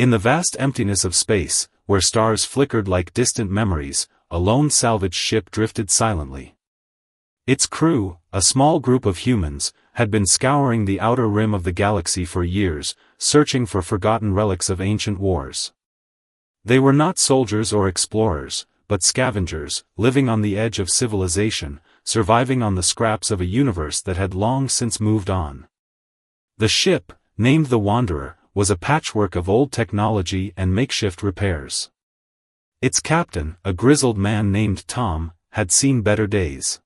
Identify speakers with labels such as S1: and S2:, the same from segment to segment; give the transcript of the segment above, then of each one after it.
S1: In the vast emptiness of space, where stars flickered like distant memories, a lone salvage ship drifted silently. Its crew, a small group of humans, had been scouring the outer rim of the galaxy for years, searching for forgotten relics of ancient wars. They were not soldiers or explorers, but scavengers, living on the edge of civilization, surviving on the scraps of a universe that had long since moved on. The ship, named the Wanderer, was a patchwork of old technology and makeshift repairs. Its captain, a grizzled man named Tom, had seen better days.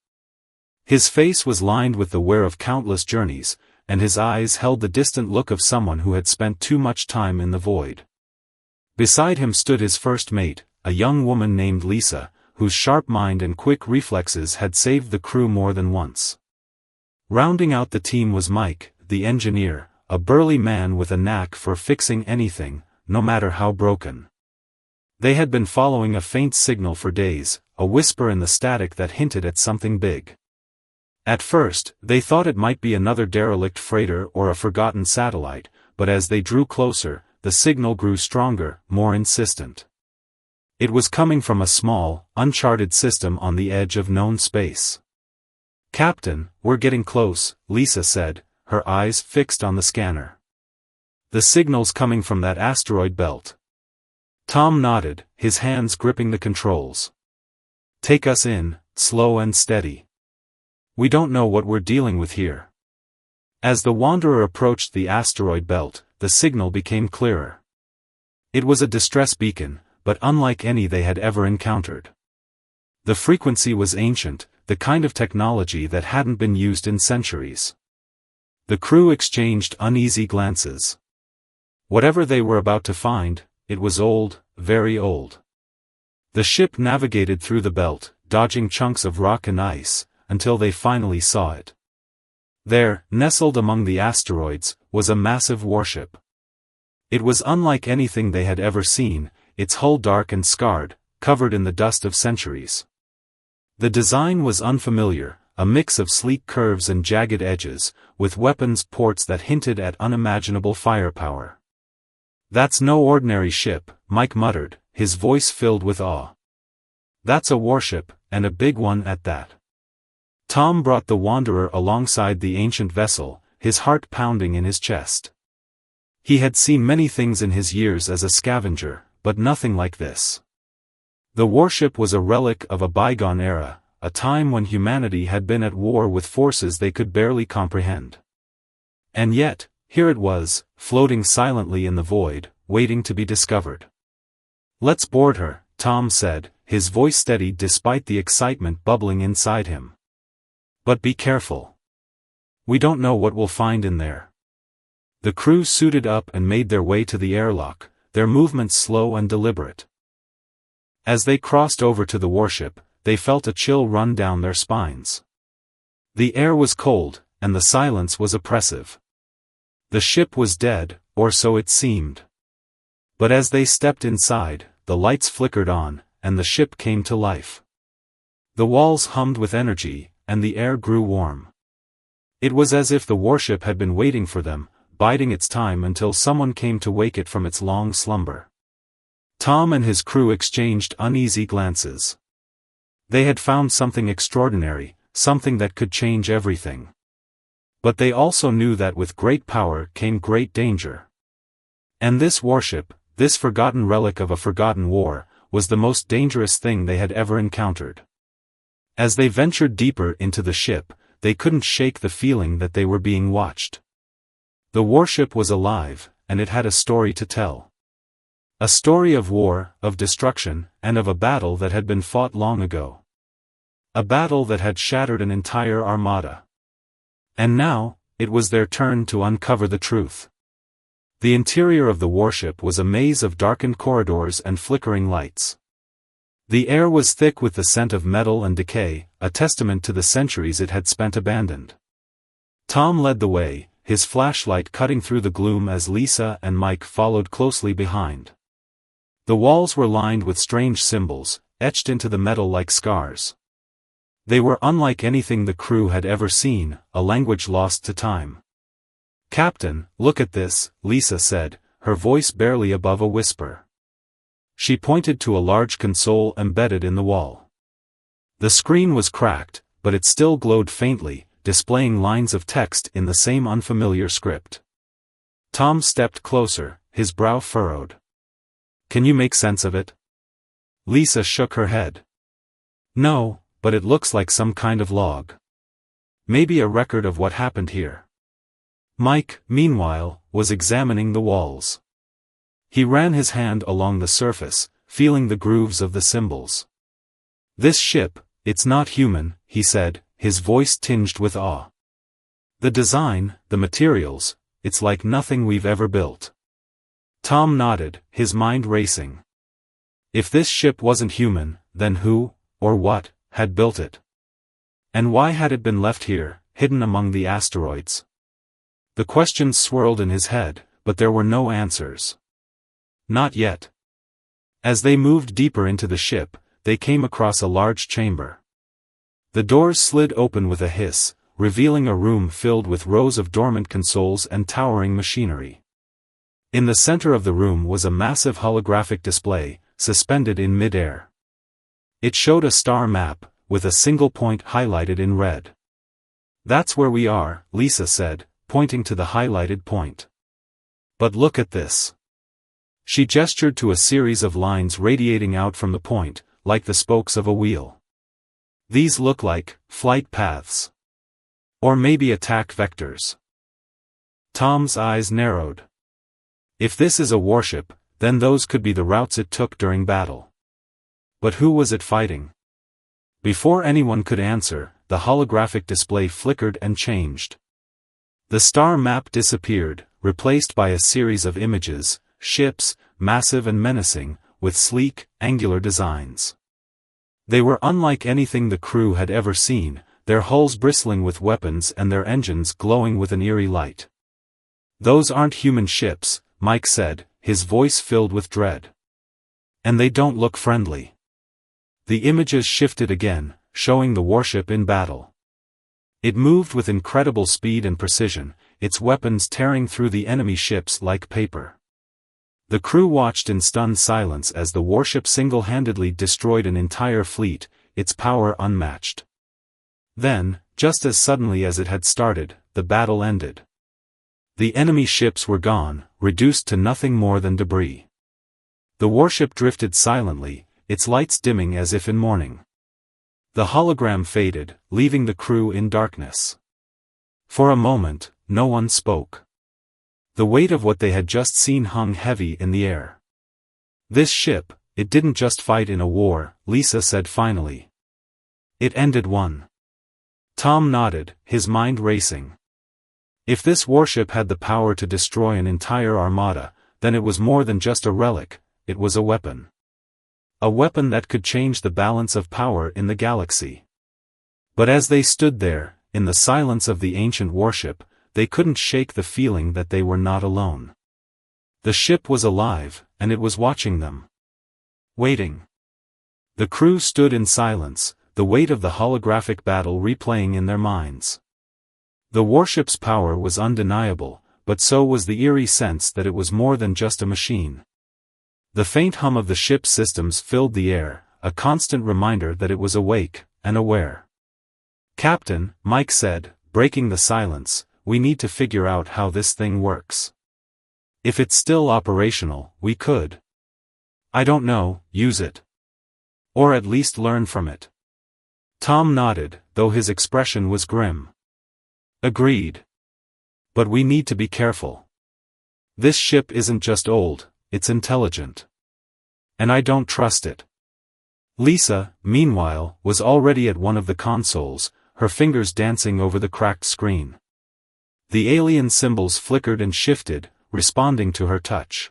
S1: His face was lined with the wear of countless journeys, and his eyes held the distant look of someone who had spent too much time in the void. Beside him stood his first mate, a young woman named Lisa, whose sharp mind and quick reflexes had saved the crew more than once. Rounding out the team was Mike, the engineer, a burly man with a knack for fixing anything, no matter how broken. They had been following a faint signal for days, a whisper in the static that hinted at something big. At first, they thought it might be another derelict freighter or a forgotten satellite, but as they drew closer, the signal grew stronger, more insistent. It was coming from a small, uncharted system on the edge of known space. "Captain, we're getting close," Lisa said, her eyes fixed on the scanner. "The signal's coming from that asteroid belt." Tom nodded, his hands gripping the controls. "Take us in, slow and steady. We don't know what we're dealing with here." As the Wanderer approached the asteroid belt, the signal became clearer. It was a distress beacon, but unlike any they had ever encountered. The frequency was ancient, the kind of technology that hadn't been used in centuries. The crew exchanged uneasy glances. Whatever they were about to find, it was old, very old. The ship navigated through the belt, dodging chunks of rock and ice, until they finally saw it. There, nestled among the asteroids, was a massive warship. It was unlike anything they had ever seen, its hull dark and scarred, covered in the dust of centuries. The design was unfamiliar, a mix of sleek curves and jagged edges, with weapons ports that hinted at unimaginable firepower. "That's no ordinary ship," Mike muttered, his voice filled with awe. "That's a warship, and a big one at that." Tom brought the Wanderer alongside the ancient vessel, his heart pounding in his chest. He had seen many things in his years as a scavenger, but nothing like this. The warship was a relic of a bygone era, a time when humanity had been at war with forces they could barely comprehend. And yet, here it was, floating silently in the void, waiting to be discovered. "Let's board her," Tom said, his voice steady despite the excitement bubbling inside him. "But be careful. We don't know what we'll find in there." The crew suited up and made their way to the airlock, their movements slow and deliberate. As they crossed over to the warship, they felt a chill run down their spines. The air was cold, and the silence was oppressive. The ship was dead, or so it seemed. But as they stepped inside, the lights flickered on, and the ship came to life. The walls hummed with energy, and the air grew warm. It was as if the warship had been waiting for them, biding its time until someone came to wake it from its long slumber. Tom and his crew exchanged uneasy glances. They had found something extraordinary, something that could change everything. But they also knew that with great power came great danger. And this warship, this forgotten relic of a forgotten war, was the most dangerous thing they had ever encountered. As they ventured deeper into the ship, they couldn't shake the feeling that they were being watched. The warship was alive, and it had a story to tell. A story of war, of destruction, and of a battle that had been fought long ago. A battle that had shattered an entire armada. And now, it was their turn to uncover the truth. The interior of the warship was a maze of darkened corridors and flickering lights. The air was thick with the scent of metal and decay, a testament to the centuries it had spent abandoned. Tom led the way, his flashlight cutting through the gloom as Lisa and Mike followed closely behind. The walls were lined with strange symbols, etched into the metal like scars. They were unlike anything the crew had ever seen, a language lost to time. "Captain, look at this," Lisa said, her voice barely above a whisper. She pointed to a large console embedded in the wall. The screen was cracked, but it still glowed faintly, displaying lines of text in the same unfamiliar script. Tom stepped closer, his brow furrowed. "Can you make sense of it?" Lisa shook her head. "No, but it looks like some kind of log. Maybe a record of what happened here." Mike, meanwhile, was examining the walls. He ran his hand along the surface, feeling the grooves of the symbols. "This ship, it's not human," he said, his voice tinged with awe. "The design, the materials, it's like nothing we've ever built." Tom nodded, his mind racing. If this ship wasn't human, then who, or what, had built it? And why had it been left here, hidden among the asteroids? The questions swirled in his head, but there were no answers. Not yet. As they moved deeper into the ship, they came across a large chamber. The doors slid open with a hiss, revealing a room filled with rows of dormant consoles and towering machinery. In the center of the room was a massive holographic display, suspended in mid-air. It showed a star map, with a single point highlighted in red. "That's where we are," Lisa said, pointing to the highlighted point. "But look at this." She gestured to a series of lines radiating out from the point, like the spokes of a wheel. "These look like flight paths. Or maybe attack vectors." Tom's eyes narrowed. If this is a warship, then those could be the routes it took during battle. But who was it fighting? Before anyone could answer, the holographic display flickered and changed. The star map disappeared, replaced by a series of images, ships, massive and menacing, with sleek, angular designs. They were unlike anything the crew had ever seen, their hulls bristling with weapons and their engines glowing with an eerie light. "Those aren't human ships," Mike said, his voice filled with dread. "And they don't look friendly." The images shifted again, showing the warship in battle. It moved with incredible speed and precision, its weapons tearing through the enemy ships like paper. The crew watched in stunned silence as the warship single-handedly destroyed an entire fleet, its power unmatched. Then, just as suddenly as it had started, the battle ended. The enemy ships were gone, reduced to nothing more than debris. The warship drifted silently, its lights dimming as if in mourning. The hologram faded, leaving the crew in darkness. For a moment, no one spoke. The weight of what they had just seen hung heavy in the air. "This ship, it didn't just fight in a war," Lisa said finally. "It ended one." Tom nodded, his mind racing. If this warship had the power to destroy an entire armada, then it was more than just a relic, it was a weapon. A weapon that could change the balance of power in the galaxy. But as they stood there, in the silence of the ancient warship, they couldn't shake the feeling that they were not alone. The ship was alive, and it was watching them. Waiting. The crew stood in silence, the weight of the holographic battle replaying in their minds. The warship's power was undeniable, but so was the eerie sense that it was more than just a machine. The faint hum of the ship's systems filled the air, a constant reminder that it was awake, and aware. "Captain," Mike said, breaking the silence, "we need to figure out how this thing works. If it's still operational, we could, I don't know, use it. Or at least learn from it." Tom nodded, though his expression was grim. "Agreed. But we need to be careful. This ship isn't just old, it's intelligent. And I don't trust it." Lisa, meanwhile, was already at one of the consoles, her fingers dancing over the cracked screen. The alien symbols flickered and shifted, responding to her touch.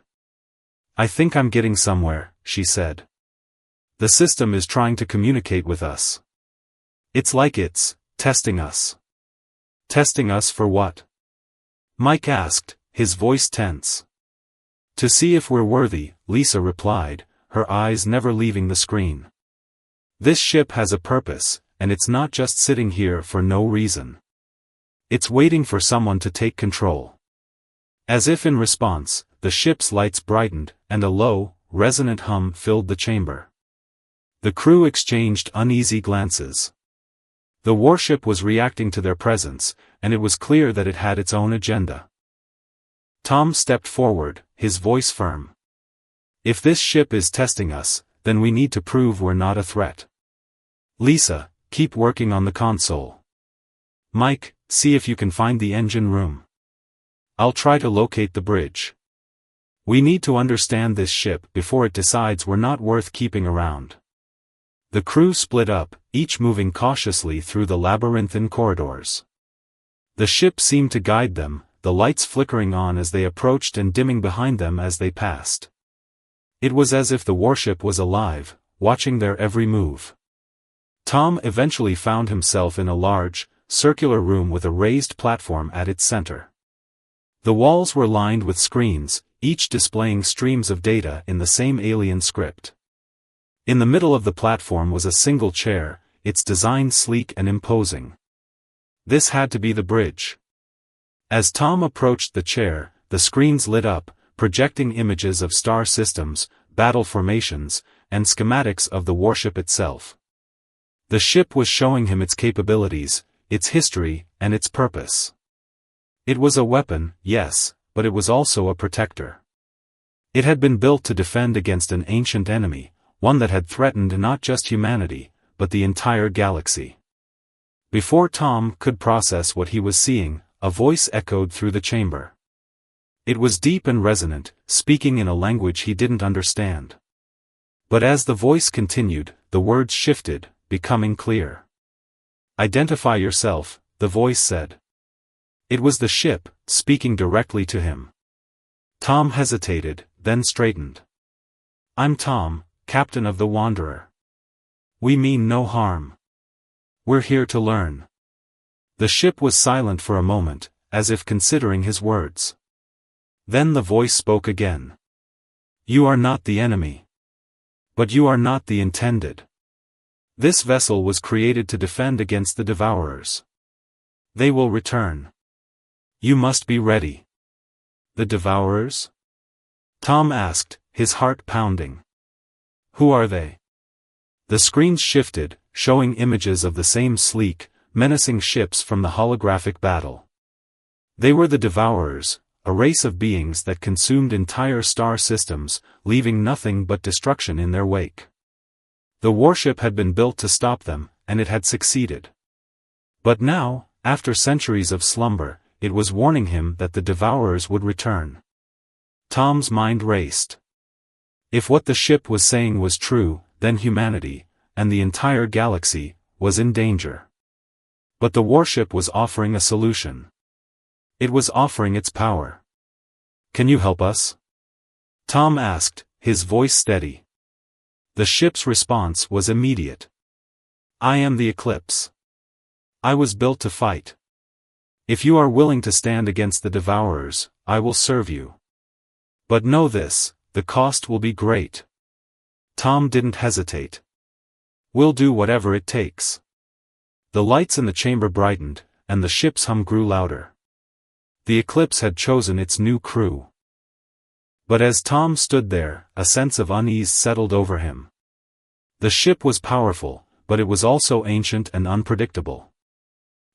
S1: "I think I'm getting somewhere," she said. "The system is trying to communicate with us. It's like it's testing us." "Testing us for what?" Mike asked, his voice tense. "To see if we're worthy," Lisa replied, her eyes never leaving the screen. "This ship has a purpose, and it's not just sitting here for no reason. It's waiting for someone to take control." As if in response, the ship's lights brightened, and a low, resonant hum filled the chamber. The crew exchanged uneasy glances. The warship was reacting to their presence, and it was clear that it had its own agenda. Tom stepped forward, his voice firm. "If this ship is testing us, then we need to prove we're not a threat. Lisa, keep working on the console. Mike, see if you can find the engine room. I'll try to locate the bridge. We need to understand this ship before it decides we're not worth keeping around." The crew split up, each moving cautiously through the labyrinthine corridors. The ship seemed to guide them, the lights flickering on as they approached and dimming behind them as they passed. It was as if the warship was alive, watching their every move. Tom eventually found himself in a large, circular room with a raised platform at its center. The walls were lined with screens, each displaying streams of data in the same alien script. In the middle of the platform was a single chair, its design sleek and imposing. This had to be the bridge. As Tom approached the chair, the screens lit up, projecting images of star systems, battle formations, and schematics of the warship itself. The ship was showing him its capabilities, its history, and its purpose. It was a weapon, yes, but it was also a protector. It had been built to defend against an ancient enemy, one that had threatened not just humanity, but the entire galaxy. Before Tom could process what he was seeing, a voice echoed through the chamber. It was deep and resonant, speaking in a language he didn't understand. But as the voice continued, the words shifted, becoming clear. "Identify yourself," the voice said. It was the ship, speaking directly to him. Tom hesitated, then straightened. "I'm Tom, captain of the Wanderer. We mean no harm. We're here to learn." The ship was silent for a moment, as if considering his words. Then the voice spoke again. "You are not the enemy. But you are not the intended. This vessel was created to defend against the Devourers. They will return. You must be ready." "The Devourers?" Tom asked, his heart pounding. "Who are they?" The screens shifted, showing images of the same sleek, menacing ships from the holographic battle. They were the Devourers, a race of beings that consumed entire star systems, leaving nothing but destruction in their wake. The warship had been built to stop them, and it had succeeded. But now, after centuries of slumber, it was warning him that the Devourers would return. Tom's mind raced. If what the ship was saying was true, then humanity, and the entire galaxy, was in danger. But the warship was offering a solution. It was offering its power. "Can you help us?" Tom asked, his voice steady. The ship's response was immediate. "I am the Eclipse. I was built to fight. If you are willing to stand against the Devourers, I will serve you. But know this, the cost will be great." Tom didn't hesitate. "We'll do whatever it takes." The lights in the chamber brightened, and the ship's hum grew louder. The Eclipse had chosen its new crew. But as Tom stood there, a sense of unease settled over him. The ship was powerful, but it was also ancient and unpredictable.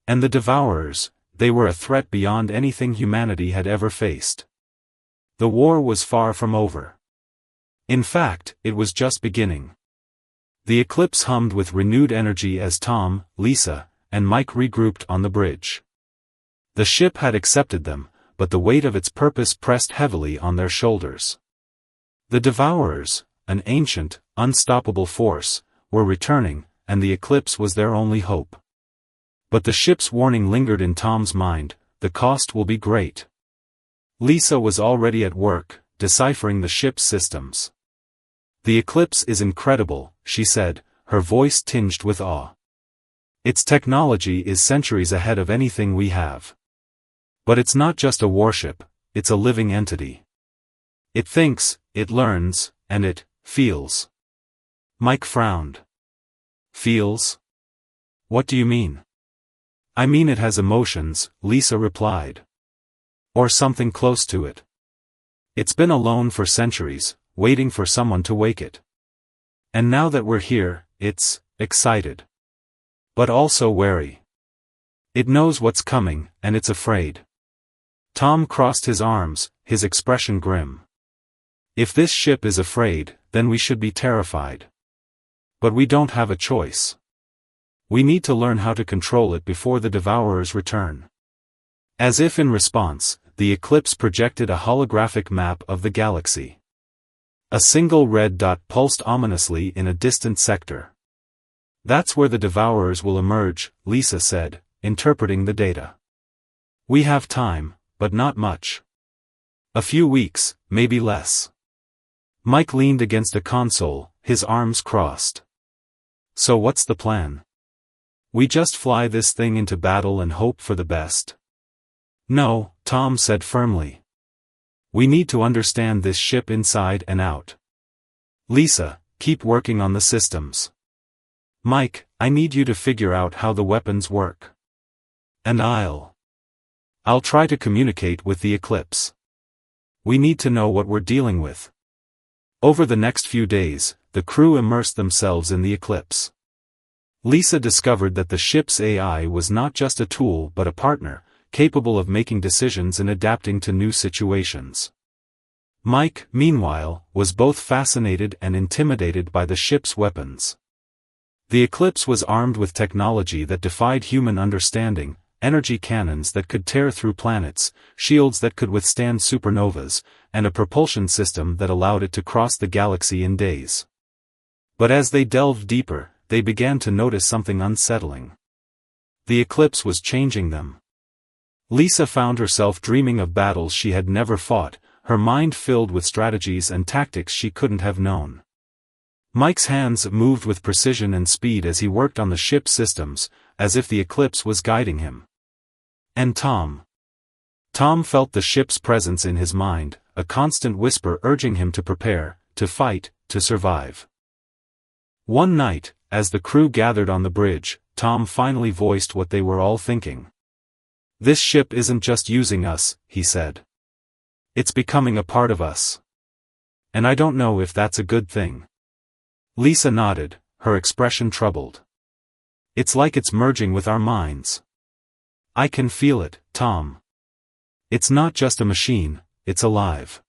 S1: And the Devourers, they were a threat beyond anything humanity had ever faced. The war was far from over. In fact, it was just beginning. The Eclipse hummed with renewed energy as Tom, Lisa, and Mike regrouped on the bridge. The ship had accepted them, but the weight of its purpose pressed heavily on their shoulders. The Devourers, an ancient, unstoppable force, were returning, and the Eclipse was their only hope. But the ship's warning lingered in Tom's mind: the cost will be great. Lisa was already at work, deciphering the ship's systems. "The Eclipse is incredible," she said, her voice tinged with awe. "Its technology is centuries ahead of anything we have. But it's not just a warship, it's a living entity. It thinks, it learns, and it feels." Mike frowned. "Feels? What do you mean?" "I mean it has emotions," Lisa replied. "Or something close to it. It's been alone for centuries, waiting for someone to wake it. And now that we're here, it's excited. But also wary. It knows what's coming, and it's afraid. Tom crossed his arms, his expression grim. If this ship is afraid, then we should be terrified. But we don't have a choice. We need to learn how to control it before the Devourers return. As if in response, the eclipse projected a holographic map of the galaxy. A single red dot pulsed ominously in a distant sector. That's where the Devourers will emerge, Lisa said, interpreting the data. We have time, but not much. A few weeks, maybe less. Mike leaned against a console, his arms crossed. So what's the plan? We just fly this thing into battle and hope for the best. No, Tom said firmly. We need to understand this ship inside and out. Lisa, keep working on the systems. Mike, I need you to figure out how the weapons work. And I'll try to communicate with the eclipse. We need to know what we're dealing with. Over the next few days, the crew immersed themselves in the eclipse. Lisa discovered that the ship's AI was not just a tool but a partner, capable of making decisions and adapting to new situations. Mike, meanwhile, was both fascinated and intimidated by the ship's weapons. The eclipse was armed with technology that defied human understanding, energy cannons that could tear through planets, shields that could withstand supernovas, and a propulsion system that allowed it to cross the galaxy in days. But as they delved deeper, they began to notice something unsettling. The eclipse was changing them. Lisa found herself dreaming of battles she had never fought, her mind filled with strategies and tactics she couldn't have known. Mike's hands moved with precision and speed as he worked on the ship's systems, as if the eclipse was guiding him. And Tom felt the ship's presence in his mind, a constant whisper urging him to prepare, to fight, to survive. One night, as the crew gathered on the bridge, Tom finally voiced what they were all thinking. This ship isn't just using us, he said. It's becoming a part of us. And I don't know if that's a good thing. Lisa nodded, her expression troubled. It's like it's merging with our minds. I can feel it, Tom. It's not just a machine, it's alive.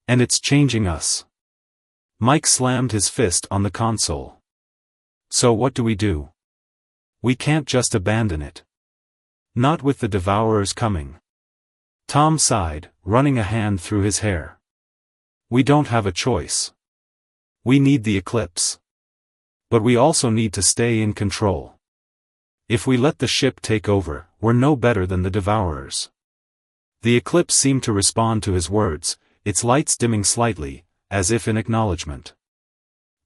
S1: And it's changing us. Mike slammed his fist on the console. So what do we do? We can't just abandon it. Not with the Devourers coming. Tom sighed, running a hand through his hair. We don't have a choice. We need the eclipse. But we also need to stay in control. If we let the ship take over, we're no better than the Devourers. The eclipse seemed to respond to his words, its lights dimming slightly, as if in acknowledgement.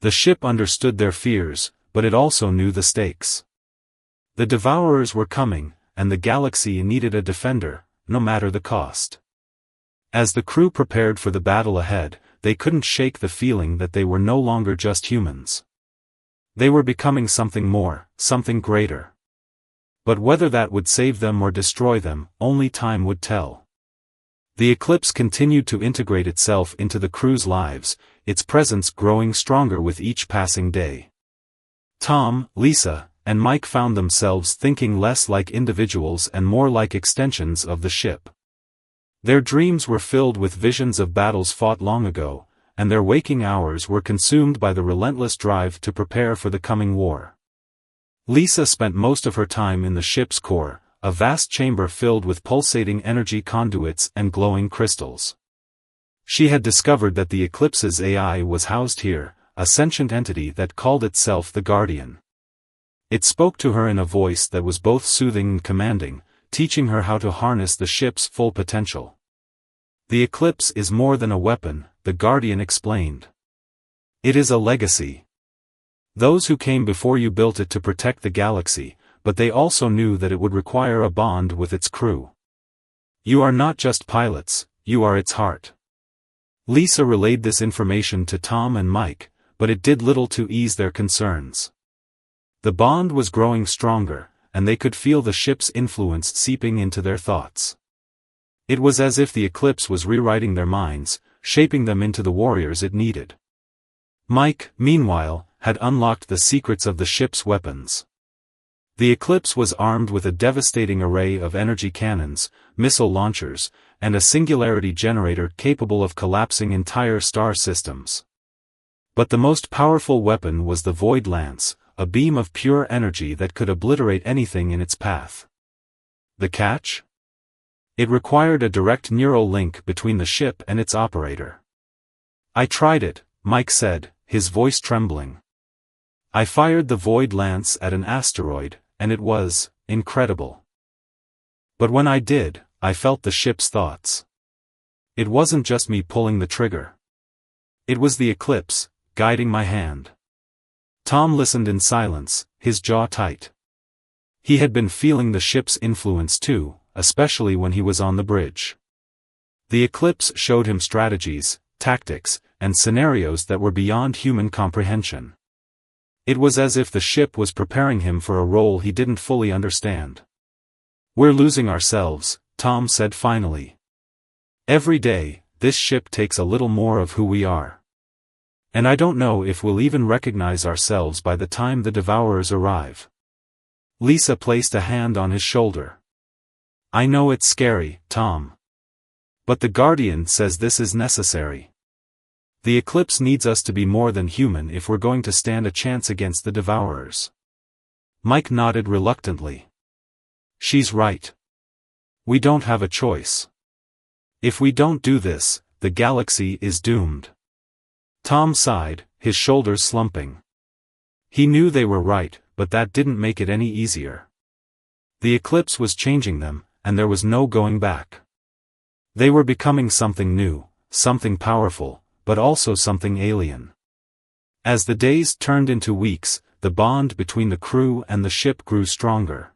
S1: The ship understood their fears, but it also knew the stakes. The Devourers were coming, and the galaxy needed a defender, no matter the cost. As the crew prepared for the battle ahead, they couldn't shake the feeling that they were no longer just humans. They were becoming something more, something greater. But whether that would save them or destroy them, only time would tell. The eclipse continued to integrate itself into the crew's lives, its presence growing stronger with each passing day. Tom, Lisa, and Mike found themselves thinking less like individuals and more like extensions of the ship. Their dreams were filled with visions of battles fought long ago, and their waking hours were consumed by the relentless drive to prepare for the coming war. Lisa spent most of her time in the ship's core, a vast chamber filled with pulsating energy conduits and glowing crystals. She had discovered that the eclipse's AI was housed here, a sentient entity that called itself the Guardian. It spoke to her in a voice that was both soothing and commanding, teaching her how to harness the ship's full potential. The eclipse is more than a weapon, the Guardian explained. It is a legacy. Those who came before you built it to protect the galaxy, but they also knew that it would require a bond with its crew. You are not just pilots, you are its heart. Lisa relayed this information to Tom and Mike, but it did little to ease their concerns. The bond was growing stronger, and they could feel the ship's influence seeping into their thoughts. It was as if the eclipse was rewriting their minds, shaping them into the warriors it needed. Mike, meanwhile, had unlocked the secrets of the ship's weapons. The eclipse was armed with a devastating array of energy cannons, missile launchers, and a singularity generator capable of collapsing entire star systems. But the most powerful weapon was the Void Lance, a beam of pure energy that could obliterate anything in its path. The catch? It required a direct neural link between the ship and its operator. "I tried it," Mike said, his voice trembling. "I fired the Void Lance at an asteroid, and it was incredible. But when I did, I felt the ship's thoughts. It wasn't just me pulling the trigger. It was the eclipse, guiding my hand." Tom listened in silence, his jaw tight. He had been feeling the ship's influence too, especially when he was on the bridge. The eclipse showed him strategies, tactics, and scenarios that were beyond human comprehension. It was as if the ship was preparing him for a role he didn't fully understand. "We're losing ourselves," Tom said finally. "Every day, this ship takes a little more of who we are. And I don't know if we'll even recognize ourselves by the time the Devourers arrive." Lisa placed a hand on his shoulder. "I know it's scary, Tom. But the Guardian says this is necessary. The eclipse needs us to be more than human if we're going to stand a chance against the Devourers." Mike nodded reluctantly. "She's right. We don't have a choice. If we don't do this, the galaxy is doomed." Tom sighed, his shoulders slumping. He knew they were right, but that didn't make it any easier. The eclipse was changing them, and there was no going back. They were becoming something new, something powerful, but also something alien. As the days turned into weeks, the bond between the crew and the ship grew stronger.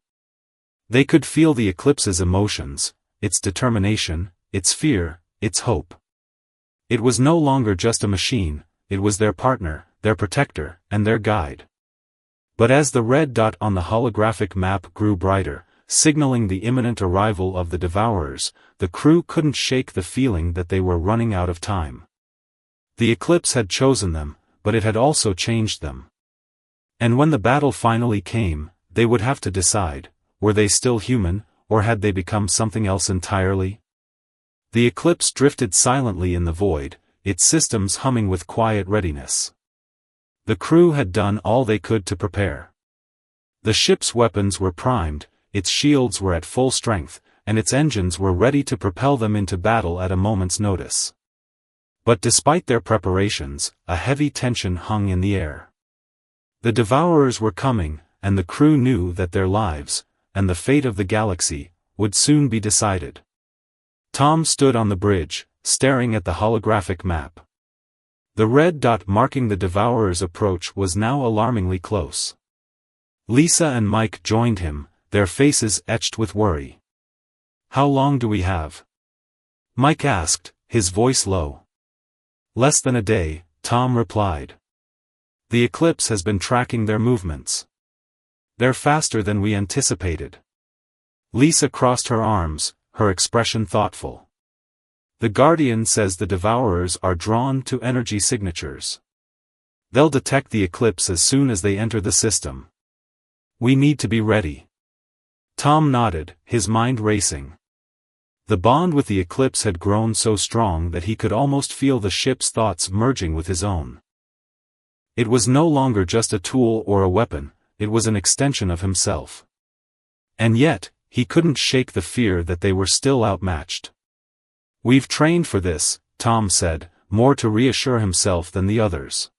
S1: They could feel the eclipse's emotions, its determination, its fear, its hope. It was no longer just a machine, it was their partner, their protector, and their guide. But as the red dot on the holographic map grew brighter, signaling the imminent arrival of the Devourers, the crew couldn't shake the feeling that they were running out of time. The eclipse had chosen them, but it had also changed them. And when the battle finally came, they would have to decide, were they still human, or had they become something else entirely? The eclipse drifted silently in the void, its systems humming with quiet readiness. The crew had done all they could to prepare. The ship's weapons were primed, its shields were at full strength, and its engines were ready to propel them into battle at a moment's notice. But despite their preparations, a heavy tension hung in the air. The Devourers were coming, and the crew knew that their lives, and the fate of the galaxy, would soon be decided. Tom stood on the bridge, staring at the holographic map. The red dot marking the Devourers' approach was now alarmingly close. Lisa and Mike joined him, their faces etched with worry. "How long do we have?" Mike asked, his voice low. "Less than a day," Tom replied. "The eclipse has been tracking their movements. They're faster than we anticipated." Lisa crossed her arms, her expression thoughtful. "The Guardian says the Devourers are drawn to energy signatures. They'll detect the eclipse as soon as they enter the system. We need to be ready." Tom nodded, his mind racing. The bond with the eclipse had grown so strong that he could almost feel the ship's thoughts merging with his own. It was no longer just a tool or a weapon, it was an extension of himself. And yet, he couldn't shake the fear that they were still outmatched. "We've trained for this," Tom said, more to reassure himself than the others.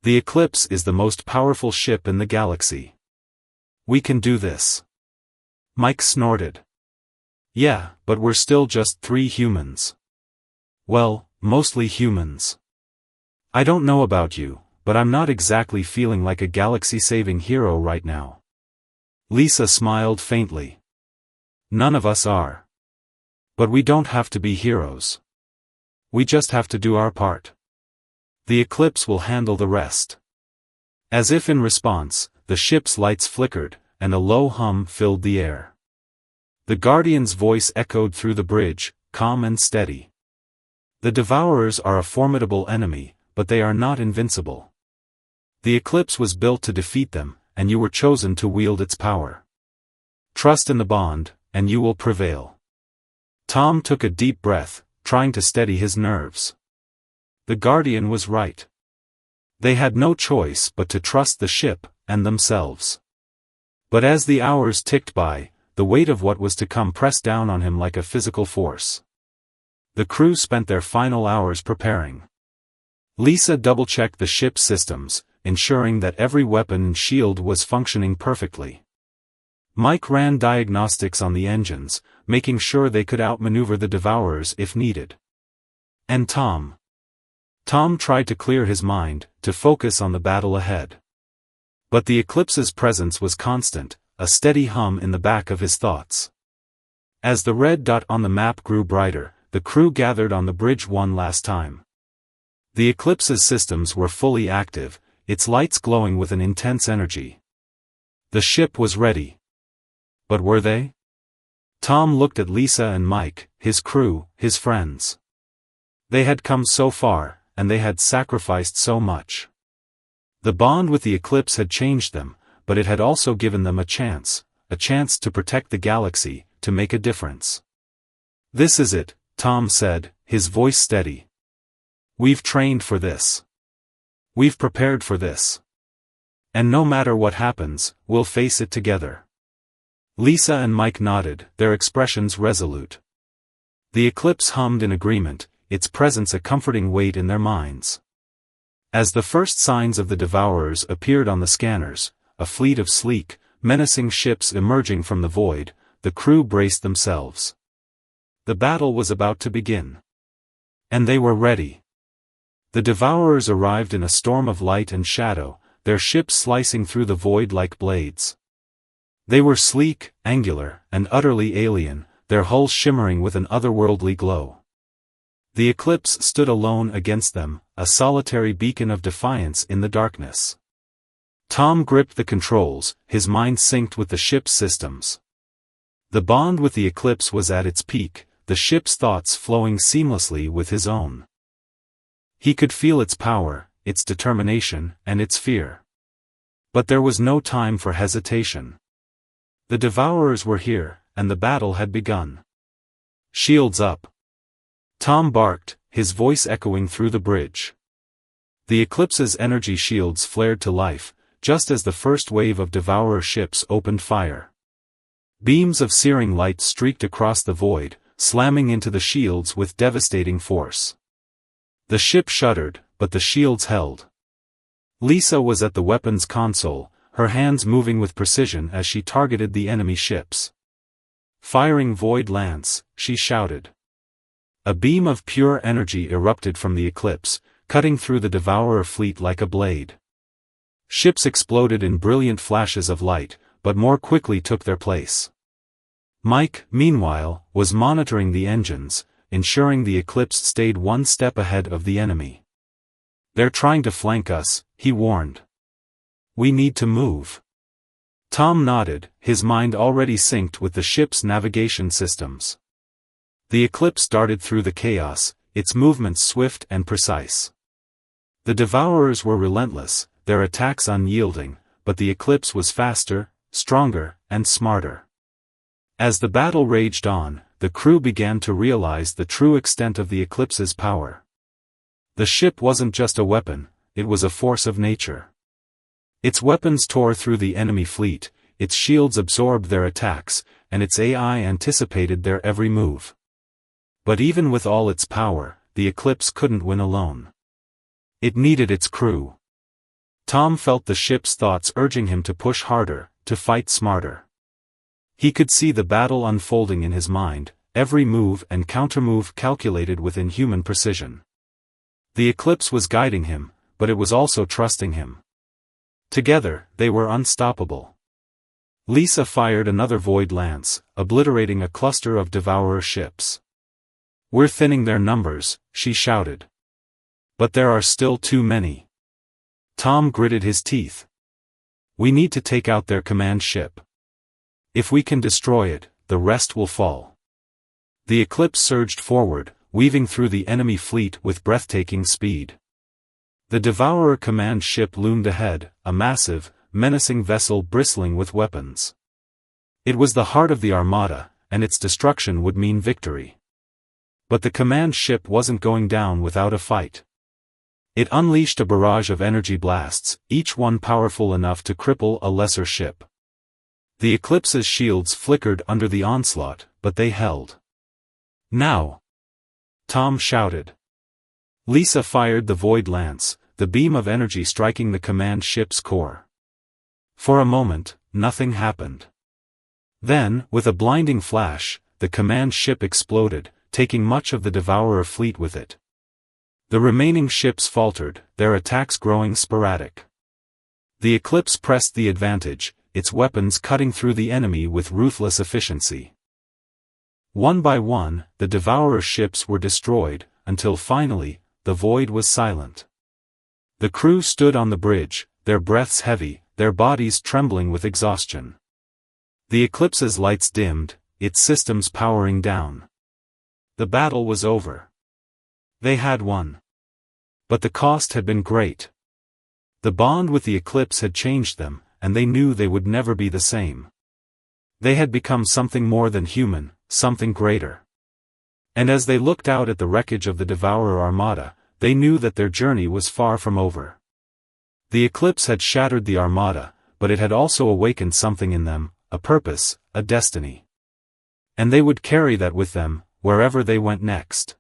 S1: "The eclipse is the most powerful ship in the galaxy. We can do this." Mike snorted. "Yeah, but we're still just 3 humans. Well, mostly humans. I don't know about you, but I'm not exactly feeling like a galaxy-saving hero right now." Lisa smiled faintly. "None of us are. But we don't have to be heroes. We just have to do our part. The eclipse will handle the rest." As if in response, the ship's lights flickered, and a low hum filled the air. The Guardian's voice echoed through the bridge, calm and steady. The Devourers are a formidable enemy, but they are not invincible. The eclipse was built to defeat them, and you were chosen to wield its power. Trust in the bond, and you will prevail. Tom took a deep breath, trying to steady his nerves. The Guardian was right. They had no choice but to trust the ship, and themselves. But as the hours ticked by, the weight of what was to come pressed down on him like a physical force. The crew spent their final hours preparing. Lisa double-checked the ship's systems, ensuring that every weapon and shield was functioning perfectly. Mike ran diagnostics on the engines, making sure they could outmaneuver the Devourers if needed. And Tom tried to clear his mind, to focus on the battle ahead. But the eclipse's presence was constant, a steady hum in the back of his thoughts. As the red dot on the map grew brighter, the crew gathered on the bridge one last time. The eclipse's systems were fully active, its lights glowing with an intense energy. The ship was ready. But were they? Tom looked at Lisa and Mike, his crew, his friends. They had come so far, and they had sacrificed so much. The bond with the eclipse had changed them, but it had also given them a chance to protect the galaxy, to make a difference. This is it, Tom said, his voice steady. We've trained for this. We've prepared for this. And no matter what happens, we'll face it together. Lisa and Mike nodded, their expressions resolute. The eclipse hummed in agreement, its presence a comforting weight in their minds. As the first signs of the Devourers appeared on the scanners, a fleet of sleek, menacing ships emerging from the void, the crew braced themselves. The battle was about to begin. And they were ready. The Devourers arrived in a storm of light and shadow, their ships slicing through the void like blades. They were sleek, angular, and utterly alien, their hulls shimmering with an otherworldly glow. The eclipse stood alone against them, a solitary beacon of defiance in the darkness. Tom gripped the controls, his mind synced with the ship's systems. The bond with the eclipse was at its peak, the ship's thoughts flowing seamlessly with his own. He could feel its power, its determination, and its fear. But there was no time for hesitation. The Devourers were here, and the battle had begun. Shields up! Tom barked, his voice echoing through the bridge. The eclipse's energy shields flared to life, just as the first wave of Devourer ships opened fire. Beams of searing light streaked across the void, slamming into the shields with devastating force. The ship shuddered, but the shields held. Lisa was at the weapons console, her hands moving with precision as she targeted the enemy ships. Firing Void Lance, she shouted. A beam of pure energy erupted from the eclipse, cutting through the Devourer fleet like a blade. Ships exploded in brilliant flashes of light, but more quickly took their place. Mike, meanwhile, was monitoring the engines, ensuring the eclipse stayed one step ahead of the enemy. They're trying to flank us, he warned. We need to move. Tom nodded, his mind already synced with the ship's navigation systems. The eclipse darted through the chaos, its movements swift and precise. The Devourers were relentless, their attacks unyielding, but the eclipse was faster, stronger, and smarter. As the battle raged on, the crew began to realize the true extent of the eclipse's power. The ship wasn't just a weapon, it was a force of nature. Its weapons tore through the enemy fleet, its shields absorbed their attacks, and its AI anticipated their every move. But even with all its power, the eclipse couldn't win alone. It needed its crew. Tom felt the ship's thoughts urging him to push harder, to fight smarter. He could see the battle unfolding in his mind, every move and countermove calculated with inhuman precision. The eclipse was guiding him, but it was also trusting him. Together, they were unstoppable. Lisa fired another Void Lance, obliterating a cluster of Devourer ships. We're thinning their numbers, she shouted. But there are still too many. Tom gritted his teeth. We need to take out their command ship. If we can destroy it, the rest will fall. The Eclipse surged forward, weaving through the enemy fleet with breathtaking speed. The Devourer command ship loomed ahead, a massive, menacing vessel bristling with weapons. It was the heart of the Armada, and its destruction would mean victory. But the command ship wasn't going down without a fight. It unleashed a barrage of energy blasts, each one powerful enough to cripple a lesser ship. The Eclipse's shields flickered under the onslaught, but they held. "Now!" Tom shouted. Lisa fired the Void Lance, the beam of energy striking the command ship's core. For a moment, nothing happened. Then, with a blinding flash, the command ship exploded, taking much of the Devourer fleet with it. The remaining ships faltered, their attacks growing sporadic. The Eclipse pressed the advantage, its weapons cutting through the enemy with ruthless efficiency. One by one, the Devourer ships were destroyed, until finally, the void was silent. The crew stood on the bridge, their breaths heavy, their bodies trembling with exhaustion. The Eclipse's lights dimmed, its systems powering down. The battle was over. They had won. But the cost had been great. The bond with the Eclipse had changed them, and they knew they would never be the same. They had become something more than human, something greater. And as they looked out at the wreckage of the Devourer Armada, they knew that their journey was far from over. The Eclipse had shattered the Armada, but it had also awakened something in them, a purpose, a destiny. And they would carry that with them, wherever they went next.